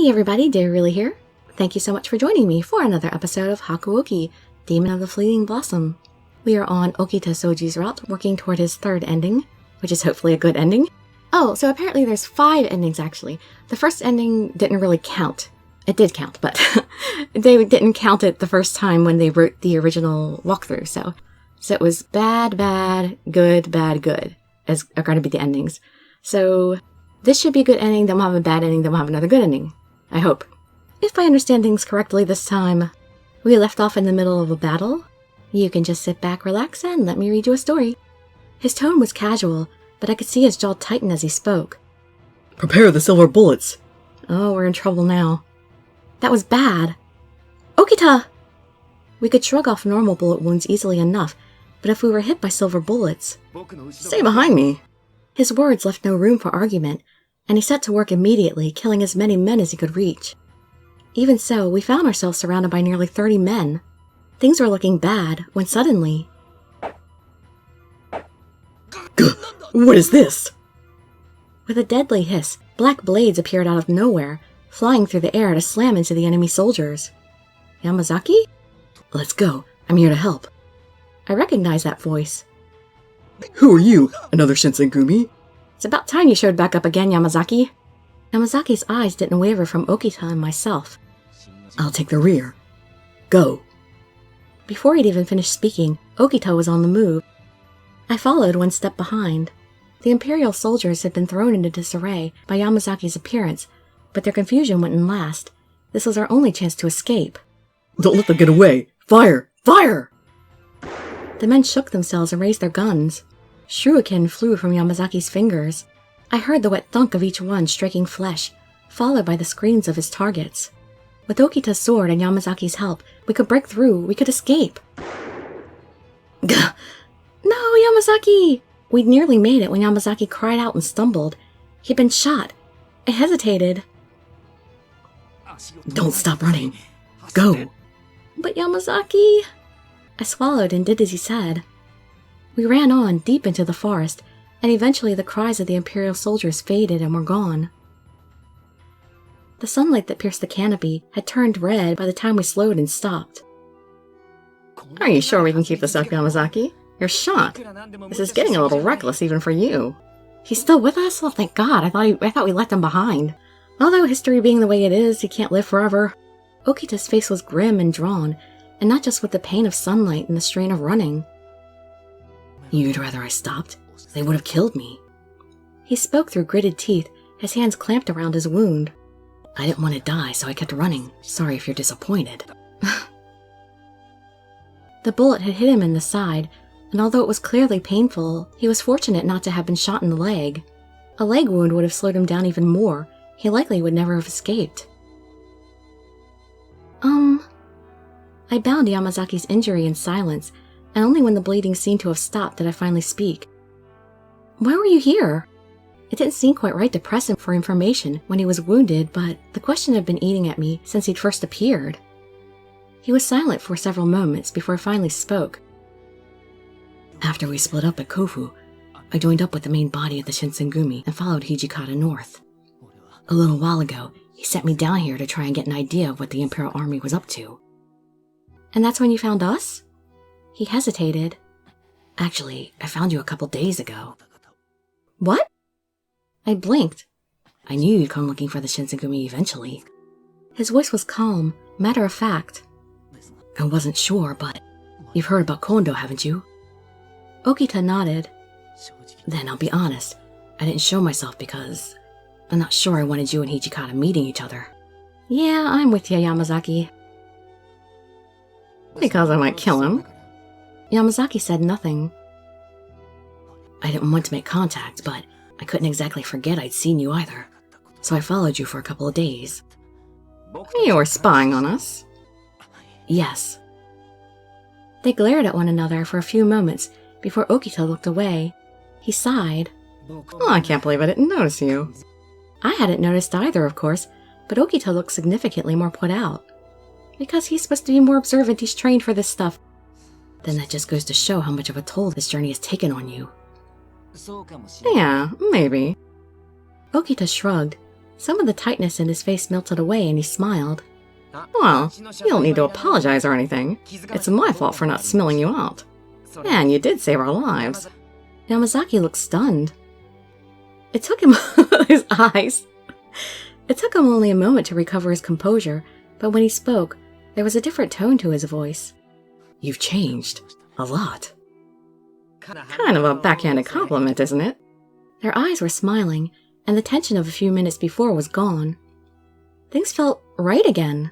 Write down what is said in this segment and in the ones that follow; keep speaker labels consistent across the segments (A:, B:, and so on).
A: Hey everybody, Dirili here. Thank you so much for joining me for another episode of Hakuouki Demon of the Fleeting Blossom. We are on Okita Souji's route, working toward his third ending, which is hopefully a good ending. Oh, so apparently there's 5 endings actually. The first ending didn't really count. It did count, but they didn't count it the first time when they wrote the original walkthrough, so it was bad, good, as are going to be the endings. So this should be a good ending, then we'll have a bad ending, then we'll have another good ending. I hope. If I understand things correctly this time, we left off in the middle of a battle. You can just sit back, relax, and let me read you a story. His tone was casual, but I could see his jaw tighten as he spoke.
B: Prepare the silver bullets.
A: Oh, we're in trouble now. That was bad. Okita! We could shrug off normal bullet wounds easily enough, but if we were hit by silver bullets...
B: Stay behind me.
A: His words left no room for argument, and he set to work immediately, killing as many men as he could reach. Even so, we found ourselves surrounded by nearly 30 men. Things were looking bad, when suddenly...
B: What is this?
A: With a deadly hiss, black blades appeared out of nowhere, flying through the air to slam into the enemy soldiers. Yamazaki?
B: Let's go. I'm here to help.
A: I recognized that voice.
B: Who are you? Another Shinsengumi?
A: It's about time you showed back up again, Yamazaki. Yamazaki's eyes didn't waver from Okita and myself.
B: I'll take the rear. Go.
A: Before he'd even finished speaking, Okita was on the move. I followed one step behind. The Imperial soldiers had been thrown into disarray by Yamazaki's appearance, but their confusion wouldn't last. This was our only chance to escape.
B: Don't let them get away! Fire! Fire!
A: The men shook themselves and raised their guns. Shuriken flew from Yamazaki's fingers. I heard the wet thunk of each one striking flesh, followed by the screams of his targets. With Okita's sword and Yamazaki's help, we could break through, we could escape.
B: Gah!
A: No, Yamazaki! We'd nearly made it when Yamazaki cried out and stumbled. He'd been shot. I hesitated.
B: Don't stop running. Go!
A: But Yamazaki... I swallowed and did as he said. We ran on, deep into the forest, and eventually the cries of the Imperial soldiers faded and were gone. The sunlight that pierced the canopy had turned red by the time we slowed and stopped.
B: Are you sure we can keep this up, Yamazaki? You're shot. This is getting a little reckless even for you.
A: He's still with us? Oh, thank God. I thought we left him behind. Although history being the way it is, he can't live forever. Okita's face was grim and drawn, and not just with the pain of sunlight and the strain of running.
B: You'd rather I stopped? They would have killed me.
A: He spoke through gritted teeth, his hands clamped around his wound.
B: I didn't want to die, so I kept running. Sorry if you're disappointed.
A: The bullet had hit him in the side, and although it was clearly painful, he was fortunate not to have been shot in the leg. A leg wound would have slowed him down even more. He likely would never have escaped. I bound Yamazaki's injury in silence, and only when the bleeding seemed to have stopped did I finally speak. Why were you here? It didn't seem quite right to press him for information when he was wounded, but the question had been eating at me since he'd first appeared. He was silent for several moments before he finally spoke.
B: After we split up at Kofu, I joined up with the main body of the Shinsengumi and followed Hijikata north. A little while ago, he sent me down here to try and get an idea of what the Imperial Army was up to.
A: And that's when you found us? He hesitated.
B: Actually, I found you a couple days ago.
A: What? I blinked.
B: I knew you'd come looking for the Shinsengumi eventually.
A: His voice was calm, matter of fact.
B: I wasn't sure, but you've heard about Kondo, haven't you?
A: Okita nodded.
B: Then I'll be honest, I didn't show myself because I'm not sure I wanted you and Hijikata meeting each other.
A: Yeah, I'm with you, Yamazaki.
B: Because I might kill him.
A: Yamazaki said nothing.
B: I didn't want to make contact, but I couldn't exactly forget I'd seen you either. So I followed you for a couple of days.
A: You were spying on us?
B: Yes.
A: They glared at one another for a few moments before Okita looked away. He sighed.
B: Oh, I can't believe I didn't notice you.
A: I hadn't noticed either, of course, but Okita looked significantly more put out. Because he's supposed to be more observant, he's trained for this stuff.
B: Then that just goes to show how much of a toll this journey has taken on you.
A: Yeah, maybe. Okita shrugged. Some of the tightness in his face melted away and he smiled.
B: Well, you don't need to apologize or anything. It's my fault for not smelling you out. And you did save our lives.
A: Yamazaki looked stunned. It took him his eyes. It took him only a moment to recover his composure, but when he spoke, there was a different tone to his voice.
B: You've changed. A lot.
C: Kind of a backhanded compliment, isn't it?
A: Their eyes were smiling, and the tension of a few minutes before was gone. Things felt right again.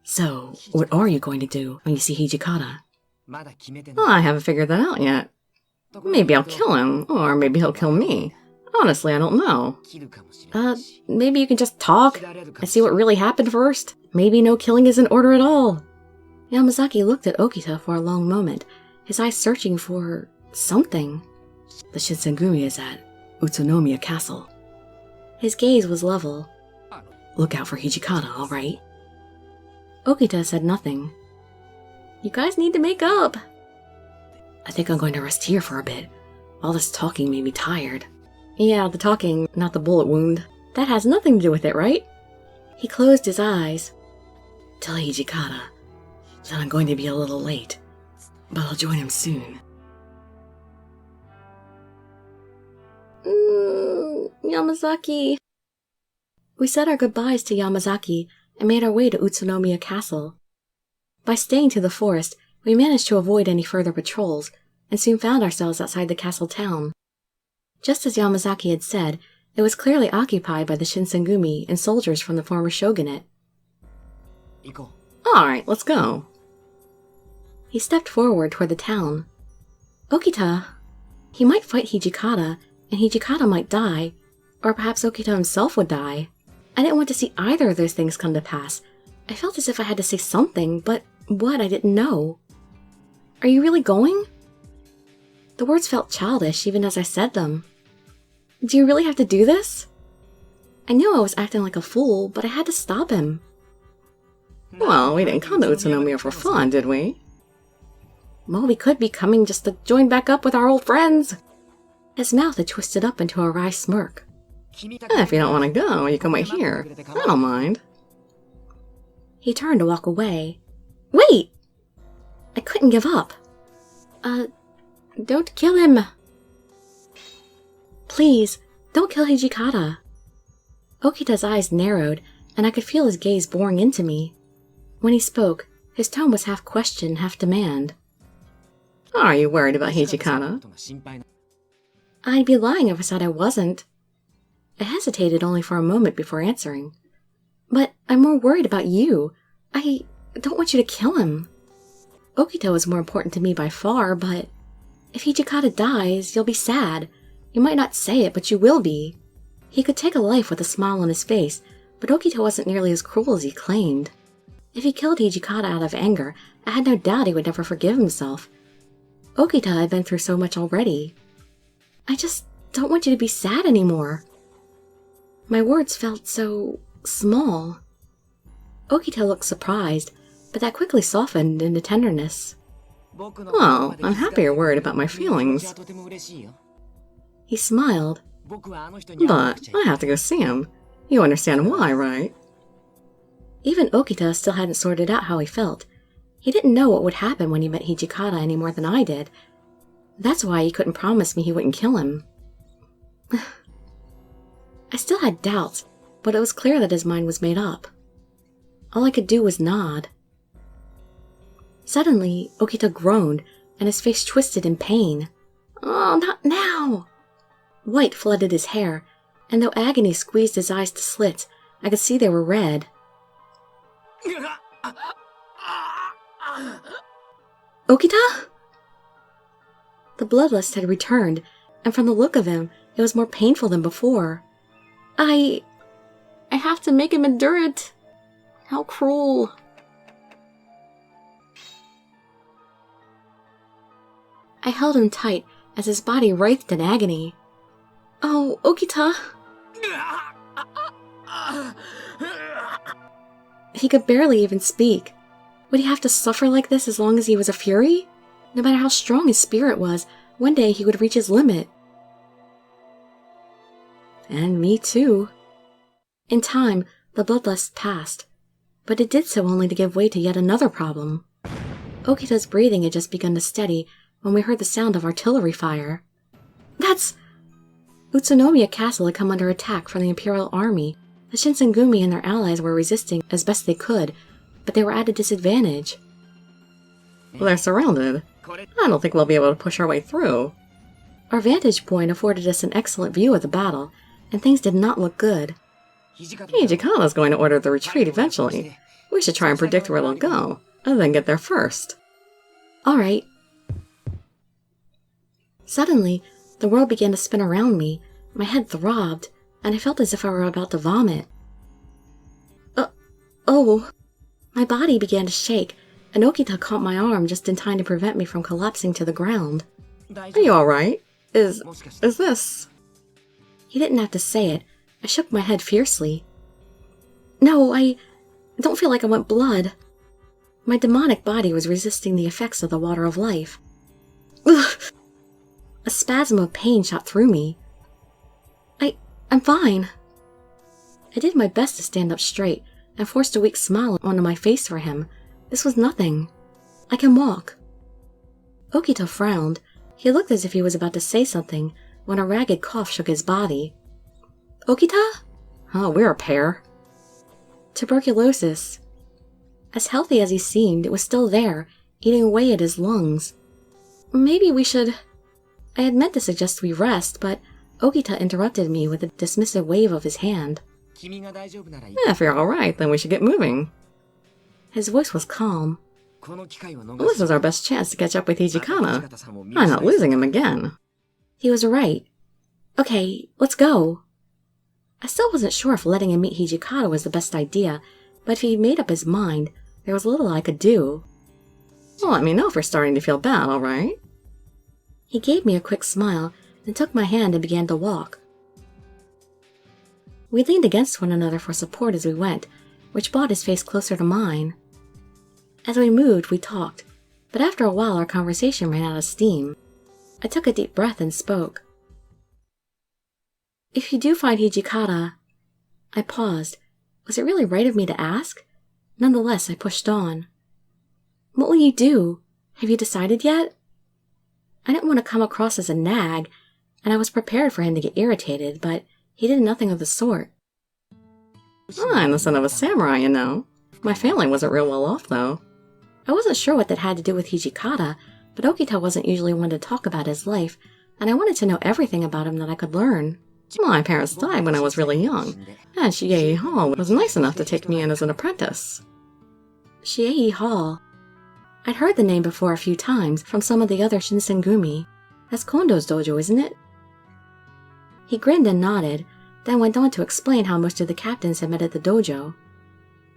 B: So, what are you going to do when you see Hijikata?
C: Well, I haven't figured that out yet. Maybe I'll kill him, or maybe he'll kill me. Honestly, I don't know.
A: Maybe you can just talk and see what really happened first. Maybe no killing is in order at all. Yamazaki looked at Okita for a long moment, his eyes searching for something.
B: The Shinsengumi is at Utsunomiya Castle.
A: His gaze was level.
B: Look out for Hijikata, alright?
A: Okita said nothing. You guys need to make up.
B: I think I'm going to rest here for a bit. All this talking made me tired.
A: Yeah, the talking, not the bullet wound. That has nothing to do with it, right? He closed his eyes.
B: Tell Hijikata that I'm going to be a little late, but I'll join him soon.
A: Yamazaki. We said our goodbyes to Yamazaki and made our way to Utsunomiya Castle. By staying to the forest, we managed to avoid any further patrols, and soon found ourselves outside the castle town. Just as Yamazaki had said, it was clearly occupied by the Shinsengumi and soldiers from the former shogunate.
C: Alright, let's go.
A: He stepped forward toward the town. Okita. He might fight Hijikata, and Hijikata might die, or perhaps Okita himself would die. I didn't want to see either of those things come to pass. I felt as if I had to say something, but what I didn't know. Are you really going? The words felt childish even as I said them. Do you really have to do this? I knew I was acting like a fool, but I had to stop him.
C: Well, we didn't come to Utsunomiya for fun, did we?
A: Well, we could be coming just to join back up with our old friends. His mouth had twisted up into a wry smirk.
C: If you don't want to go, you can wait here. I don't mind.
A: He turned to walk away. Wait! I couldn't give up. Don't kill him. Please, don't kill Hijikata. Okita's eyes narrowed, and I could feel his gaze boring into me. When he spoke, his tone was half question, half demand.
C: Are you worried about Hijikata?
A: I'd be lying if I said I wasn't. I hesitated only for a moment before answering. But I'm more worried about you. I don't want you to kill him. Okita is more important to me by far, but if Hijikata dies, you'll be sad. You might not say it, but you will be. He could take a life with a smile on his face, but Okita wasn't nearly as cruel as he claimed. If he killed Hijikata out of anger, I had no doubt he would never forgive himself. Okita had been through so much already. I just don't want you to be sad anymore. My words felt so small. Okita looked surprised, but that quickly softened into tenderness.
C: Well, I'm happy you're worried about my feelings.
A: He smiled.
C: But I have to go see him. You understand why, right?
A: Even Okita still hadn't sorted out how he felt. He didn't know what would happen when he met Hijikata any more than I did. That's why he couldn't promise me he wouldn't kill him. I still had doubts, but it was clear that his mind was made up. All I could do was nod. Suddenly, Okita groaned, and his face twisted in pain. Oh, not now! White flooded his hair, and though agony squeezed his eyes to slits, I could see they were red. Okita? The bloodlust had returned, and from the look of him, it was more painful than before. I have to make him endure it. How cruel. I held him tight as his body writhed in agony. Oh, Okita! He could barely even speak. Would he have to suffer like this as long as he was a fury? No matter how strong his spirit was, one day he would reach his limit. And me too. In time, the bloodlust passed, but it did so only to give way to yet another problem. Okita's breathing had just begun to steady when we heard the sound of artillery fire. That's... Utsunomiya Castle had come under attack from the Imperial Army. The Shinsengumi and their allies were resisting as best they could, but they were at a disadvantage.
C: Well, they're surrounded. I don't think we'll be able to push our way through.
A: Our vantage point afforded us an excellent view of the battle, and things did not look good.
C: Hijikata's going to order the retreat eventually. We should try and predict where they'll go, and then get there first.
A: Alright. Suddenly, the world began to spin around me, my head throbbed, and I felt as if I were about to vomit. Oh! My body began to shake, and Okita caught my arm just in time to prevent me from collapsing to the ground.
C: Are you alright? Is this...
A: He didn't have to say it. I shook my head fiercely. No, I don't feel like I want blood. My demonic body was resisting the effects of the water of life. Ugh! A spasm of pain shot through me. I'm fine. I did my best to stand up straight and forced a weak smile onto my face for him. This was nothing. I can walk. Okita frowned. He looked as if he was about to say something when a ragged cough shook his body. Okita?
C: Oh, we're a pair.
A: Tuberculosis. As healthy as he seemed, it was still there, eating away at his lungs. Maybe we should... I had meant to suggest we rest, but Okita interrupted me with a dismissive wave of his hand.
C: If you're alright, then we should get moving.
A: His voice was calm.
C: This is our best chance to catch up with Hijikata. I'm not losing him again.
A: He was right. Okay, let's go. I still wasn't sure if letting him meet Hijikata was the best idea, but if he'd made up his mind, there was little I could do.
C: Well, let me know if you're starting to feel bad, alright?
A: He gave me a quick smile, then took my hand and began to walk. We leaned against one another for support as we went, which brought his face closer to mine. As we moved, we talked, but after a while our conversation ran out of steam. I took a deep breath and spoke. If you do find Hijikata... I paused. Was it really right of me to ask? Nonetheless, I pushed on. What will you do? Have you decided yet? I didn't want to come across as a nag, and I was prepared for him to get irritated, but he did nothing of the sort.
C: I'm the son of a samurai, you know. My family wasn't real well off, though.
A: I wasn't sure what that had to do with Hijikata, but Okita wasn't usually one to talk about his life, and I wanted to know everything about him that I could learn.
C: My parents died when I was really young, and Shiei Hall was nice enough to take me in as an apprentice.
A: Shiei Hall. I'd heard the name before a few times from some of the other Shinsengumi. That's Kondo's dojo, isn't it? He grinned and nodded, then went on to explain how most of the captains had met at the dojo.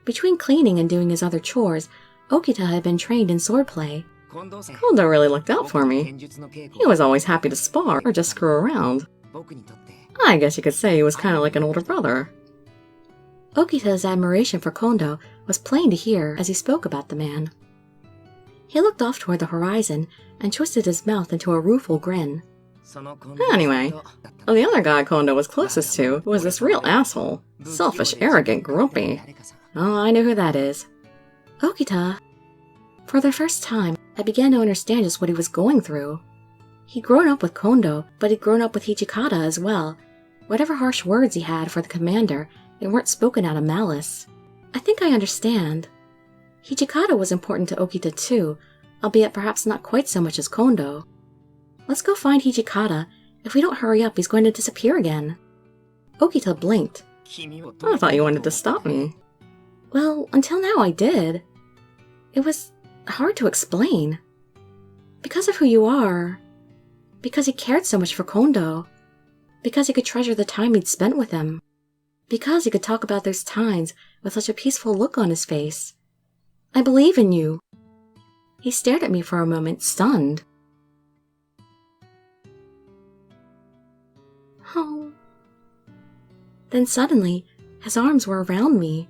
A: Between cleaning and doing his other chores, Okita had been trained in swordplay.
C: Kondo really looked out for me. He was always happy to spar or just screw around. I guess you could say he was kind of like an older brother.
A: Okita's admiration for Kondo was plain to hear as he spoke about the man. He looked off toward the horizon and twisted his mouth into a rueful grin.
C: Anyway, the other guy Kondo was closest to was this real asshole. Selfish, arrogant, grumpy.
A: Oh, I know who that is. Okita. For the first time, I began to understand just what he was going through. He'd grown up with Kondo, but he'd grown up with Hijikata as well. Whatever harsh words he had for the commander, they weren't spoken out of malice. I think I understand. Hijikata was important to Okita too, albeit perhaps not quite so much as Kondo. Let's go find Hijikata. If we don't hurry up, he's going to disappear again. Okita blinked.
C: I thought you wanted to stop me.
A: Well, until now I did. It was hard to explain. Because of who you are. Because he cared so much for Kondo. Because he could treasure the time he'd spent with him. Because he could talk about those times with such a peaceful look on his face. I believe in you. He stared at me for a moment, stunned. Oh. Then suddenly, his arms were around me.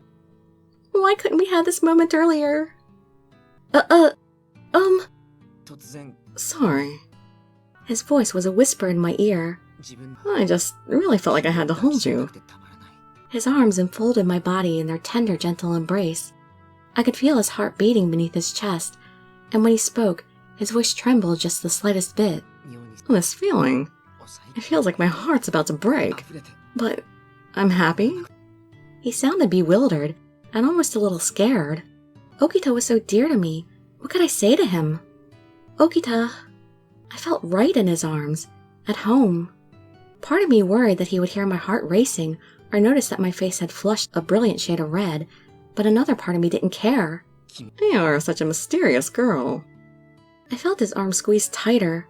A: Why couldn't we have this moment earlier?
C: Sorry.
A: His voice was a whisper in my ear.
C: I just really felt like I had to hold you.
A: His arms enfolded my body in their tender, gentle embrace. I could feel his heart beating beneath his chest, and when he spoke, his voice trembled just the slightest bit.
C: This feeling, it feels like my heart's about to break, but I'm happy.
A: He sounded bewildered and almost a little scared. Okita was so dear to me. What could I say to him? Okita. I felt right in his arms, at home. Part of me worried that he would hear my heart racing or notice that my face had flushed a brilliant shade of red, but another part of me didn't care.
C: You are such a mysterious girl.
A: I felt his arm squeeze tighter.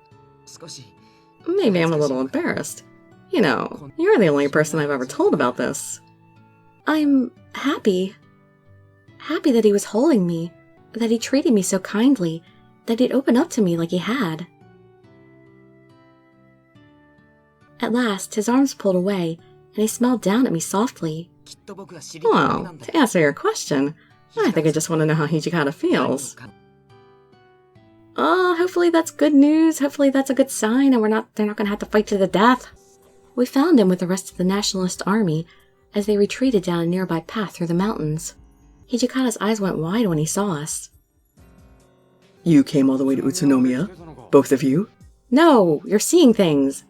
C: Maybe I'm a little embarrassed. You know, you're the only person I've ever told about this.
A: I'm happy. Happy that he was holding me, that he treated me so kindly, that he'd open up to me like he had. At last, his arms pulled away, and he smiled down at me softly.
C: Well, to answer your question, I think I just want to know how Hijikata feels.
A: Oh, hopefully that's good news. Hopefully that's a good sign, and they're not going to have to fight to the death. We found him with the rest of the nationalist army as they retreated down a nearby path through the mountains. Hijikata's eyes went wide when he saw us.
B: You came all the way to Utsunomiya? Both of you?
A: No, you're seeing things.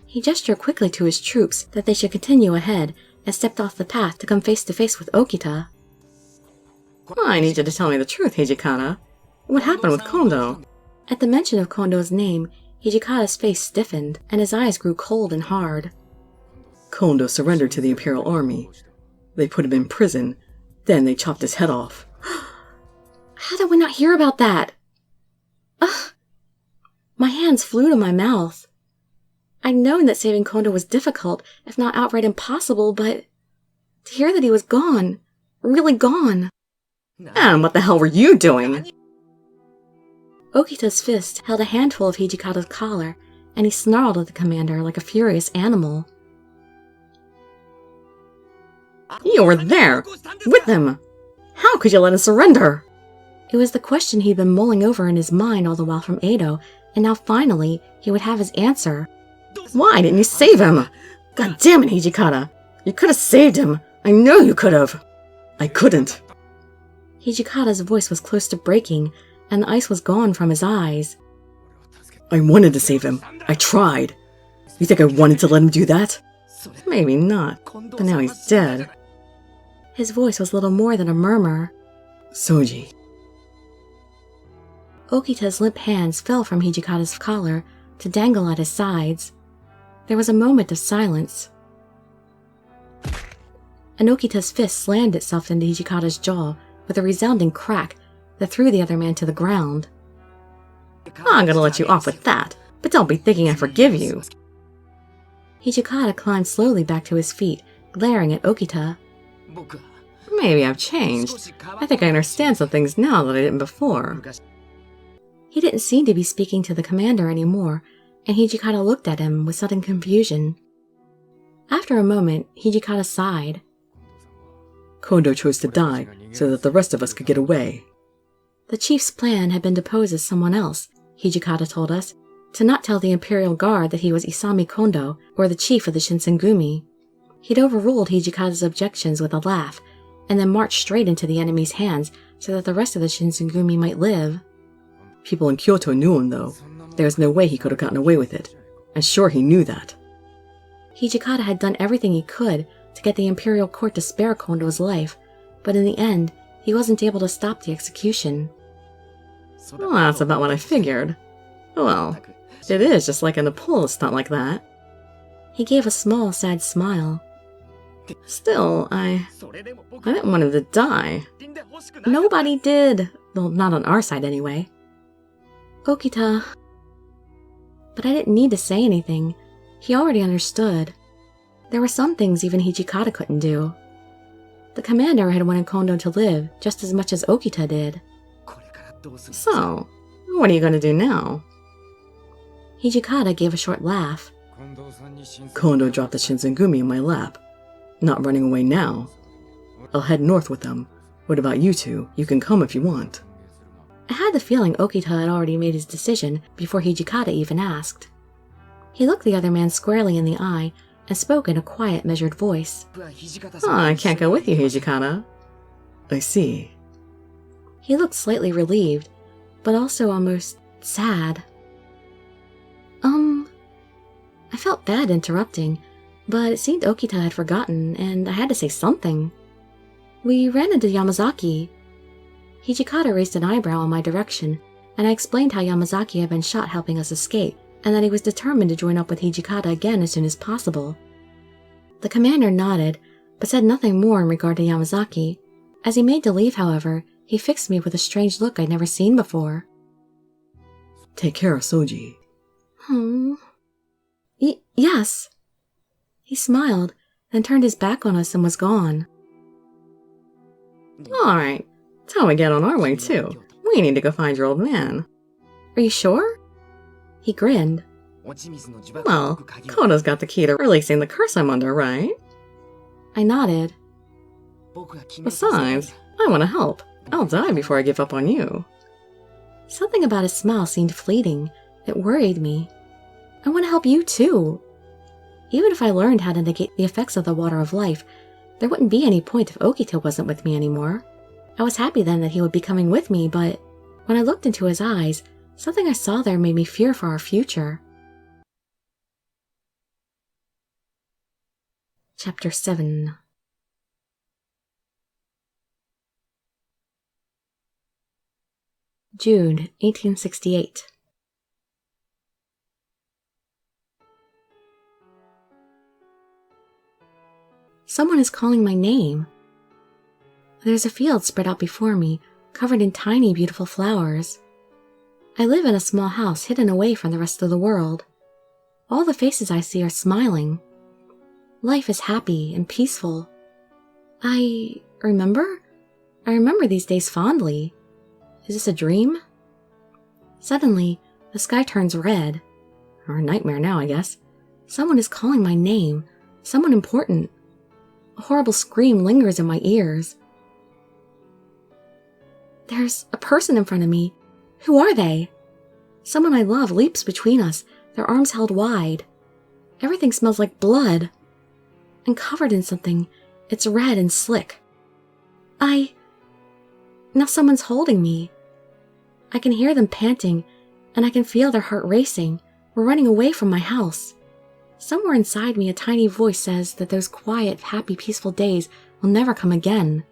A: He gestured quickly to his troops that they should continue ahead and stepped off the path to come face to face with Okita.
C: I need you to tell me the truth, Hijikata. What happened with Kondo?
A: At the mention of Kondo's name, Hijikata's face stiffened and his eyes grew cold and hard.
B: Kondo surrendered to the Imperial Army. They put him in prison, then they chopped his head off.
A: How did we not hear about that? Ugh! My hands flew to my mouth. I'd known that saving Kondo was difficult, if not outright impossible, but to hear that he was gone, really gone.
C: And what the hell were you doing?
A: Okita's fist held a handful of Hijikata's collar, and he snarled at the commander like a furious animal.
C: You were there, with him. How could you let him surrender?
A: It was the question he'd been mulling over in his mind all the while from Edo, and now finally he would have his answer.
C: Why didn't you save him? God damn it, Hijikata. You could have saved him. I know you could have.
B: I couldn't.
A: Hijikata's voice was close to breaking, and the ice was gone from his eyes.
B: I wanted to save him. I tried. You think I wanted to let him do that?
C: Maybe not, but now he's dead.
A: His voice was little more than a murmur.
B: Souji.
A: Okita's limp hands fell from Hijikata's collar to dangle at his sides. There was a moment of silence. And Okita's fist slammed itself into Hijikata's jaw with a resounding crack that threw the other man to the ground.
C: I'm gonna let you off with that, but don't be thinking I forgive you.
A: Hijikata climbed slowly back to his feet, glaring at Okita.
C: Maybe I've changed. I think I understand some things now that I didn't before.
A: He didn't seem to be speaking to the commander anymore, and Hijikata looked at him with sudden confusion. After a moment, Hijikata sighed.
B: Kondo chose to die so that the rest of us could get away.
A: The chief's plan had been to pose as someone else, Hijikata told us, to not tell the Imperial Guard that he was Isami Kondo, or the chief of the Shinsengumi. He'd overruled Hijikata's objections with a laugh, and then marched straight into the enemy's hands so that the rest of the Shinsengumi might live.
B: People in Kyoto knew him, though. There was no way he could have gotten away with it. I'm sure he knew that.
A: Hijikata had done everything he could to get the Imperial Court to spare Kondo's life, but in the end, he wasn't able to stop the execution.
C: Well, that's about what I figured. Well, it is just like in a pull stunt like that.
A: He gave a small, sad smile.
C: Still, I didn't want him to die.
A: Nobody did. Well, not on our side anyway. Okita. But I didn't need to say anything. He already understood. There were some things even Hijikata couldn't do. The commander had wanted Kondo to live just as much as Okita did.
C: So, what are you going to do now?
A: Hijikata gave a short laugh.
B: Kondo dropped the Shinsengumi in my lap. Not running away now. I'll head north with them. What about you two? You can come if you want.
A: I had the feeling Okita had already made his decision before Hijikata even asked. He looked the other man squarely in the eye and spoke in a quiet, measured voice.
C: Oh, I can't go with you, Hijikata. I see.
A: He looked slightly relieved, but also almost sad. I felt bad interrupting, but it seemed Okita had forgotten, and I had to say something. We ran into Yamazaki. Hijikata raised an eyebrow in my direction, and I explained how Yamazaki had been shot helping us escape, and that he was determined to join up with Hijikata again as soon as possible. The commander nodded, but said nothing more in regard to Yamazaki. As he made to leave, however, he fixed me with a strange look I'd never seen before.
B: Take care of Souji.
A: Yes. He smiled, then turned his back on us and was gone.
C: Alright, time we get on our way too. We need to go find your old man.
A: Are you sure? He grinned.
C: Well, Koda's got the key to releasing the curse I'm under, right?
A: I nodded.
C: Besides, I want to help. I'll die before I give up on you.
A: Something about his smile seemed fleeting. It worried me. I want to help you too. Even if I learned how to negate the effects of the water of life, there wouldn't be any point if Okita wasn't with me anymore. I was happy then that he would be coming with me, but when I looked into his eyes, something I saw there made me fear for our future. Chapter 7. June 1868. Someone is calling my name. There's a field spread out before me, covered in tiny, beautiful flowers. I live in a small house hidden away from the rest of the world. All the faces I see are smiling. Life is happy and peaceful. I remember these days fondly. Is this a dream? Suddenly, the sky turns red. Or a nightmare now, I guess. Someone is calling my name. Someone important. A horrible scream lingers in my ears. There's a person in front of me. Who are they? Someone I love leaps between us, their arms held wide. Everything smells like blood. I'm covered in something. It's red and slick. Now someone's holding me. I can hear them panting, and I can feel their heart racing. We're running away from my house. Somewhere inside me, a tiny voice says that those quiet, happy, peaceful days will never come again.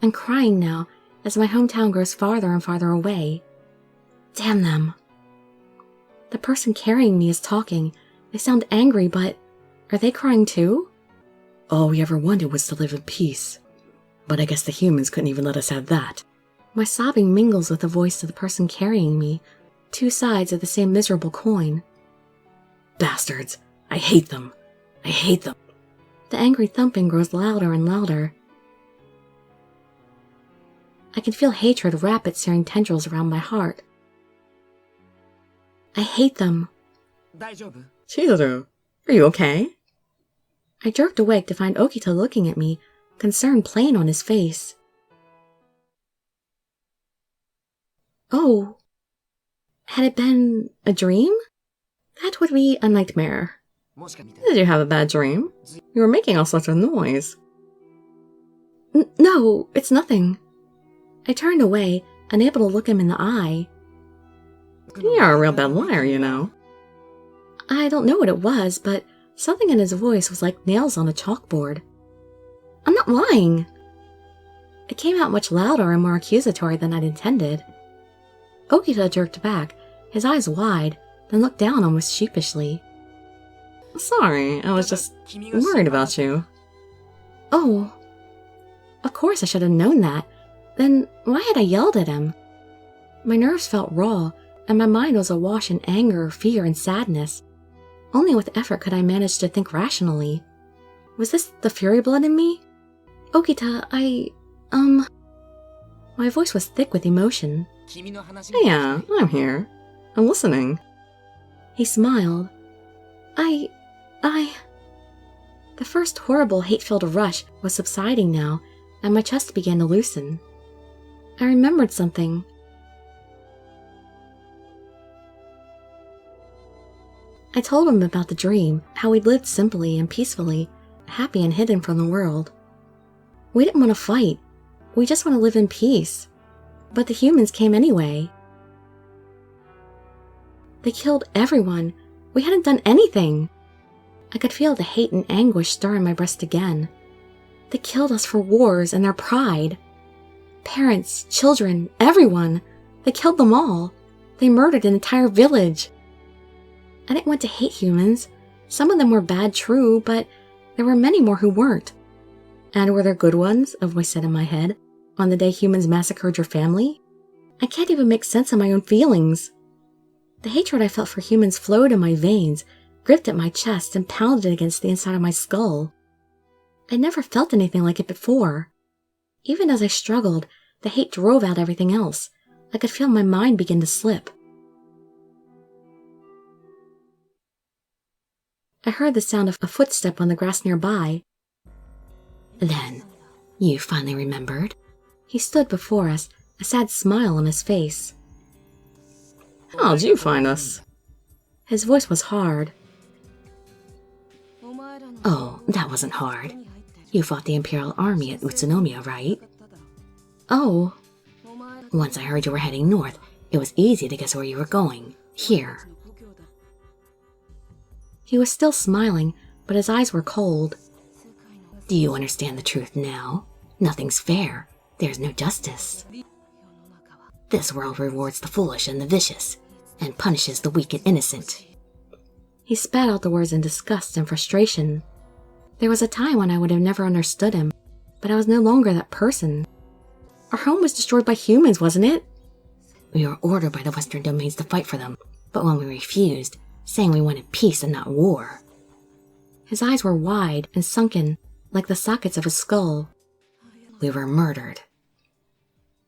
A: I'm crying now as my hometown grows farther and farther away. Damn them. The person carrying me is talking. They sound angry, but are they crying too?
B: All we ever wanted was to live in peace. But I guess the humans couldn't even let us have that.
A: My sobbing mingles with the voice of the person carrying me, two sides of the same miserable coin.
B: Bastards! I hate them! I hate them!
A: The angry thumping grows louder and louder. I can feel hatred wrap its searing tendrils around my heart. I hate them.
C: Chizuru, are you okay?
A: I jerked awake to find Okita looking at me, concern plain on his face. Oh, had it been a dream? That would be a nightmare.
C: Did you have a bad dream? You were making all sorts of noise.
A: No, it's nothing. I turned away, unable to look him in the eye.
C: You're a real bad liar, you know.
A: I don't know what it was, but something in his voice was like nails on a chalkboard. I'm not lying. It came out much louder and more accusatory than I'd intended. Okita jerked back, his eyes wide, then looked down almost sheepishly.
C: Sorry, I was just worried about you.
A: Oh. Of course I should have known that. Then why had I yelled at him? My nerves felt raw, and my mind was awash in anger, fear, and sadness. Only with effort could I manage to think rationally. Was this the fury blood in me? Okita, My voice was thick with emotion.
C: Yeah, I'm here. I'm listening.
A: He smiled. The first horrible, hate-filled rush was subsiding now, and my chest began to loosen. I remembered something. I told him about the dream, how we'd lived simply and peacefully, happy and hidden from the world. We didn't want to fight. We just want to live in peace. But the humans came anyway. They killed everyone. We hadn't done anything. I could feel the hate and anguish stir in my breast again. They killed us for wars and their pride. Parents, children, everyone. They killed them all. They murdered an entire village. I didn't want to hate humans. Some of them were bad, true, but there were many more who weren't. And were there good ones, a voice said in my head, on the day humans massacred your family? I can't even make sense of my own feelings. The hatred I felt for humans flowed in my veins, gripped at my chest, and pounded against the inside of my skull. I'd never felt anything like it before. Even as I struggled, the hate drove out everything else. I could feel my mind begin to slip. I heard the sound of a footstep on the grass nearby.
B: Then, you finally remembered?
A: He stood before us, a sad smile on his face.
C: How'd you find us?
A: His voice was hard.
B: Oh, that wasn't hard. You fought the Imperial Army at Utsunomiya, right?
A: Oh.
B: Once I heard you were heading north, it was easy to guess where you were going. Here.
A: He was still smiling, but his eyes were cold.
B: Do you understand the truth now? Nothing's fair. There's no justice. This world rewards the foolish and the vicious, and punishes the weak and innocent.
A: He spat out the words in disgust and frustration. There was a time when I would have never understood him, but I was no longer that person. Our home was destroyed by humans, wasn't it?
B: We were ordered by the Western domains to fight for them, but when we refused, saying we wanted peace and not war.
A: His eyes were wide and sunken, like the sockets of a skull.
B: We were murdered.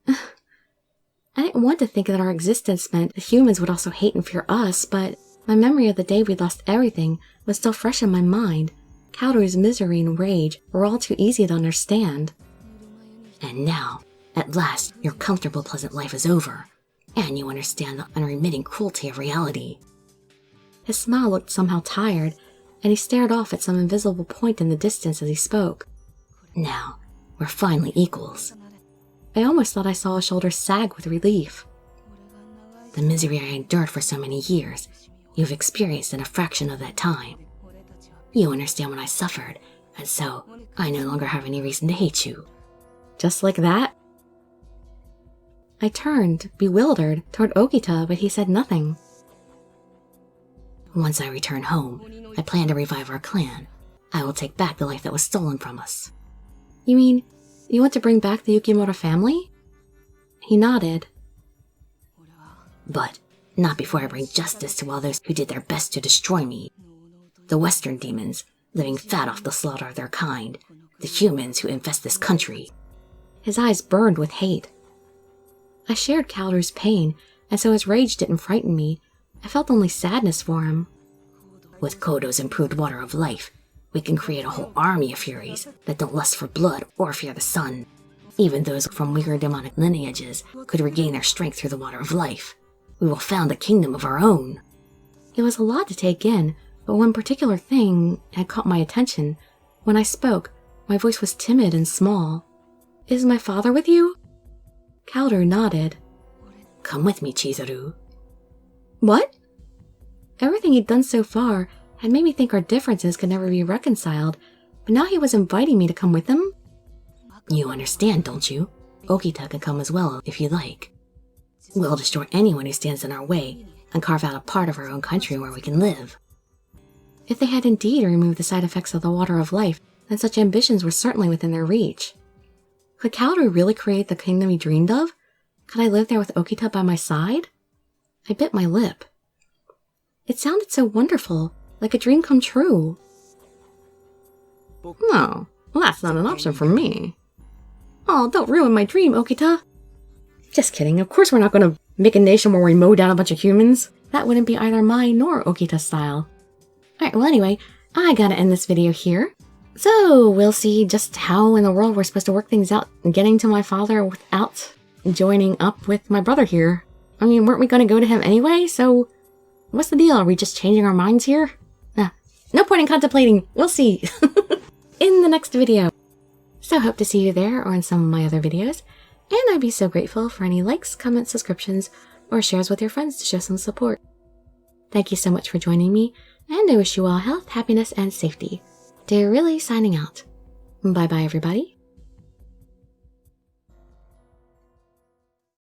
A: I didn't want to think that our existence meant that humans would also hate and fear us, but my memory of the day we'd lost everything was still fresh in my mind. Kaoru's misery and rage were all too easy to understand.
B: And now, at last, your comfortable, pleasant life is over, and you understand the unremitting cruelty of reality.
A: His smile looked somehow tired, and he stared off at some invisible point in the distance as he spoke.
B: Now, we're finally equals.
A: I almost thought I saw his shoulders sag with relief.
B: The misery I endured for so many years, you've experienced in a fraction of that time. You understand what I suffered, and so I no longer have any reason to hate you.
A: Just like that? I turned, bewildered, toward Okita, but he said nothing.
B: Once I return home, I plan to revive our clan. I will take back the life that was stolen from us.
A: You mean, you want to bring back the Yukimura family? He nodded.
B: But not before I bring justice to all those who did their best to destroy me. The Western demons, living fat off the slaughter of their kind. The humans who infest this country.
A: His eyes burned with hate. I shared Kaoru's pain, and so his rage didn't frighten me. I felt only sadness for him.
B: With Kodo's improved water of life, we can create a whole army of furies that don't lust for blood or fear the sun. Even those from weaker demonic lineages could regain their strength through the water of life. We will found a kingdom of our own.
A: It was a lot to take in, but one particular thing had caught my attention. When I spoke, my voice was timid and small. Is my father with you? Kaoru nodded.
B: Come with me, Chizuru.
A: What? Everything he'd done so far had made me think our differences could never be reconciled, but now he was inviting me to come with him?
B: You understand, don't you? Okita can come as well if you like. We'll destroy anyone who stands in our way and carve out a part of our own country where we can live.
A: If they had indeed removed the side effects of the water of life, then such ambitions were certainly within their reach. Could Kaoru really create the kingdom he dreamed of? Could I live there with Okita by my side? I bit my lip. It sounded so wonderful, like a dream come true.
C: No, well, that's not an option for me.
A: Oh, don't ruin my dream, Okita.
C: Just kidding, of course we're not going to make a nation where we mow down a bunch of humans.
A: That wouldn't be either mine nor Okita's style. Alright, well anyway, I gotta end this video here. So, we'll see just how in the world we're supposed to work things out and getting to my father without joining up with my brother here. I mean, weren't we gonna go to him anyway? So, What's the deal? Are we just changing our minds here? No point in contemplating. We'll see. In the next video. So hope to see you there or in some of my other videos. And I'd be so grateful for any likes, comments, subscriptions, or shares with your friends to show some support. Thank you so much for joining me, and I wish you all health, happiness, and safety. Dirili signing out. Bye-bye, everybody.